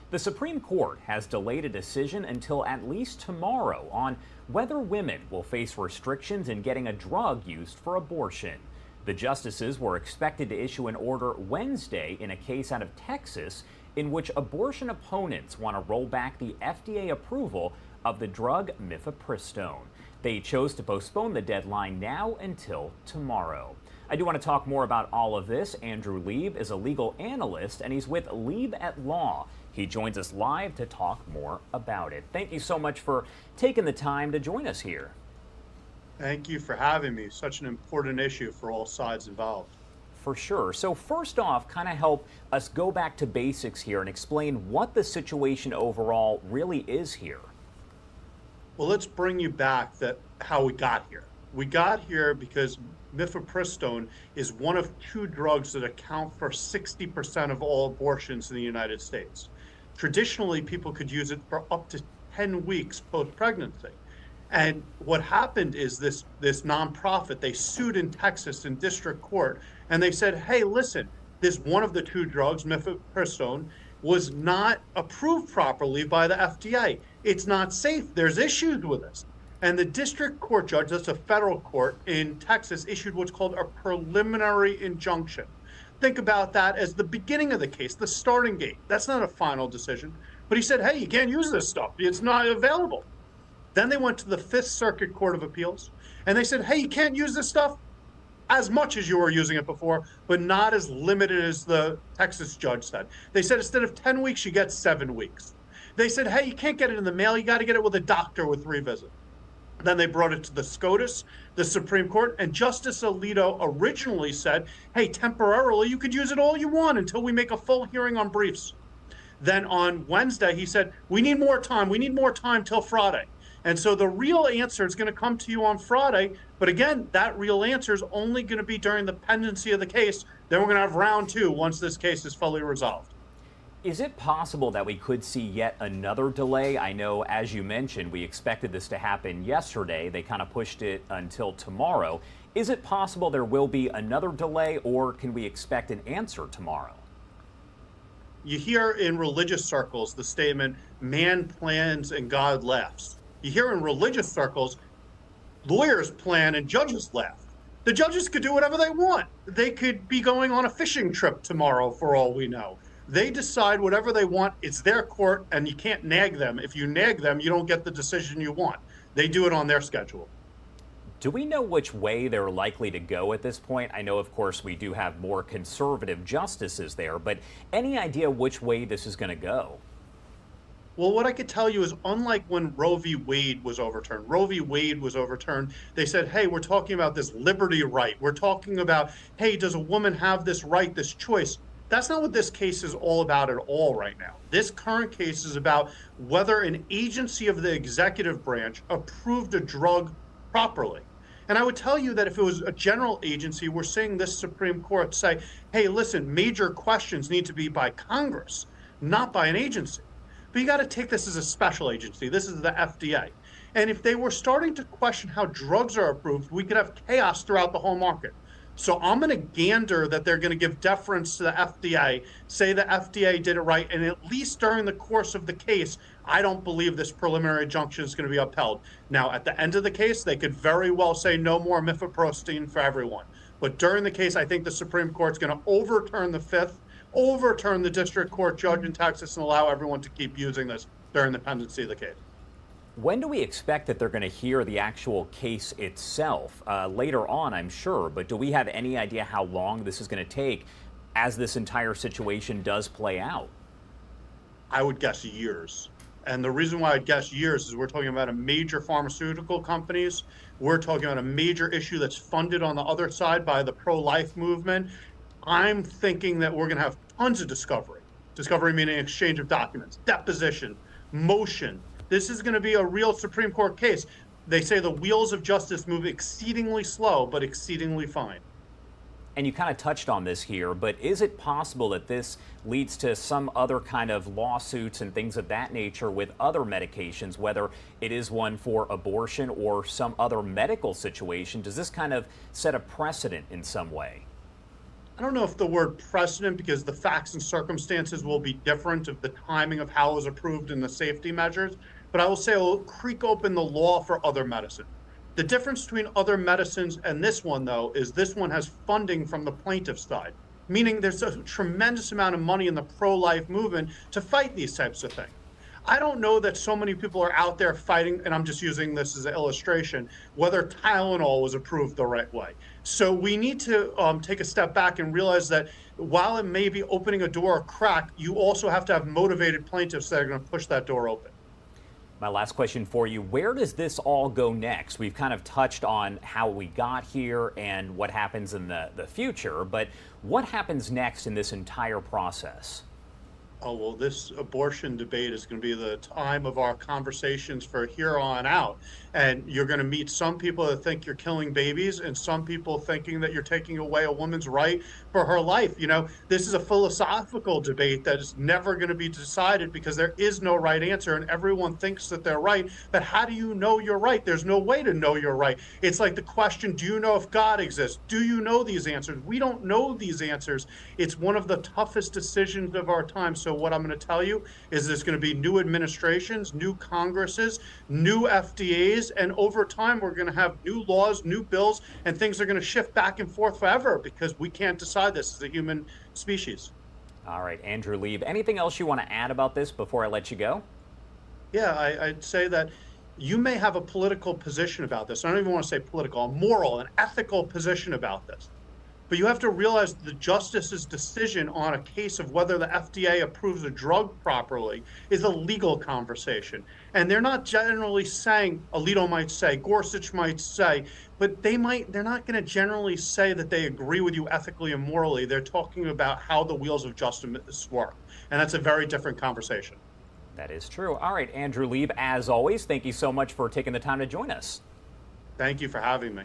The Supreme Court has delayed a decision until at least tomorrow on whether women will face restrictions in getting a drug used for abortion. The justices were expected to issue an order Wednesday in a case out of Texas in which abortion opponents want to roll back the FDA approval of the drug mifepristone. They chose to postpone the deadline now until tomorrow. I do want to talk more about all of this. Andrew Lieb is a legal analyst, and he's with Lieb at Law. He joins us live to talk more about it. Thank you so much for taking the time to join us here. Thank you for having me. Such an important issue for all sides involved. For sure. So first off, kind of help us go back to basics here and explain what the situation overall really is here. Well, let's bring you back how we got here. We got here because mifepristone is one of two drugs that account for 60% of all abortions in the United States. Traditionally, people could use it for up to 10 weeks post-pregnancy. And what happened is this nonprofit, they sued in Texas in district court, and they said, hey, listen, this one of the two drugs, mifepristone, was not approved properly by the FDA. It's not safe. There's issues with this. And the district court judge, that's a federal court in Texas, issued what's called a preliminary injunction. Think about that as the beginning of the case, the starting gate. That's not a final decision. But he said, hey, you can't use this stuff. It's not available. Then they went to the Fifth Circuit Court of Appeals, and they said, hey, you can't use this stuff as much as you were using it before, but not as limited as the Texas judge said. They said instead of 10 weeks, you get 7 weeks. They said, hey, you can't get it in the mail. You got to get it with a doctor with revisit. Then they brought it to the SCOTUS, the Supreme Court, and Justice Alito originally said, hey, temporarily, you could use it all you want until we make a full hearing on briefs. Then on Wednesday, he said, we need more time. We need more time till Friday. And so the real answer is going to come to you on Friday. But again, that real answer is only going to be during the pendency of the case. Then we're going to have round two once this case is fully resolved. Is it possible that we could see yet another delay? I know, as you mentioned, we expected this to happen yesterday. They kind of pushed it until tomorrow. Is it possible there will be another delay, or can we expect an answer tomorrow? You hear in religious circles the statement, man plans and God laughs. You hear in religious circles, lawyers plan and judges laugh. The judges could do whatever they want. They could be going on a fishing trip tomorrow for all we know. They decide whatever they want. It's their court, and you can't nag them. If you nag them, you don't get the decision you want. They do it on their schedule. Do we know which way they're likely to go at this point? I know, of course, we do have more conservative justices there, but any idea which way this is going to go? Well, what I could tell you is, unlike when Roe v. Wade was overturned, they said, hey, we're talking about this liberty right. We're talking about, hey, does a woman have this right, this choice? That's not what this case is all about at all right now. This current case is about whether an agency of the executive branch approved a drug properly. And I would tell you that if it was a general agency, we're seeing this Supreme Court say, hey, listen, major questions need to be by Congress, not by an agency. But you got to take this as a special agency. This is the FDA. And if they were starting to question how drugs are approved, we could have chaos throughout the whole market. So I'm going to gander that they're going to give deference to the FDA, say the FDA did it right, and at least during the course of the case, I don't believe this preliminary injunction is going to be upheld. Now, at the end of the case, they could very well say no more mifepristone for everyone. But during the case, I think the Supreme Court's going to overturn the Fifth, overturn the district court judge in Texas, and allow everyone to keep using this during the pendency of the case. When do we expect that they're going to hear the actual case itself? Later on, I'm sure, but do we have any idea how long this is going to take as this entire situation does play out? I would guess years. And the reason why I'd guess years is we're talking about a major pharmaceutical companies. We're talking about a major issue that's funded on the other side by the pro-life movement. I'm thinking that we're going to have tons of discovery. Discovery meaning exchange of documents, deposition, motion. This is going to be a real Supreme Court case. They say the wheels of justice move exceedingly slow, but exceedingly fine. And you kind of touched on this here, but is it possible that this leads to some other kind of lawsuits and things of that nature with other medications, whether it is one for abortion or some other medical situation? Does this kind of set a precedent in some way? I don't know if the word precedent, because the facts and circumstances will be different of the timing of how it was approved and the safety measures, but I will say it'll creak open the law for other medicine. The difference between other medicines and this one, though, is this one has funding from the plaintiff's side, meaning there's a tremendous amount of money in the pro-life movement to fight these types of things. I don't know that so many people are out there fighting, and I'm just using this as an illustration, whether Tylenol was approved the right way. So we need to take a step back and realize that while it may be opening a door a crack, you also have to have motivated plaintiffs that are going to push that door open. My last question for you, where does this all go next? We've kind of touched on how we got here and what happens in the future, but what happens next in this entire process? Oh, well, this abortion debate is going to be the time of our conversations for here on out. And you're going to meet some people that think you're killing babies and some people thinking that you're taking away a woman's right for her life. You know, this is a philosophical debate that is never going to be decided because there is no right answer and everyone thinks that they're right. But how do you know you're right? There's no way to know you're right. It's like the question, do you know if God exists? Do you know these answers? We don't know these answers. It's one of the toughest decisions of our time. So what I'm going to tell you is there's going to be new administrations, new Congresses, new FDAs, and over time we're going to have new laws, new bills, and things are going to shift back and forth forever because we can't decide this as a human species. All right, Andrew Lieb, anything else you want to add about this before I let you go? Yeah, I'd say that you may have a political position about this. I don't even want to say political, a moral, an ethical position about this. But you have to realize the justice's decision on a case of whether the FDA approves a drug properly is a legal conversation. And they're not generally saying, Alito might say, Gorsuch might say, but they're not going to generally say that they agree with you ethically and morally. They're talking about how the wheels of justice work. And that's a very different conversation. That is true. All right, Andrew Lieb, as always, thank you so much for taking the time to join us. Thank you for having me.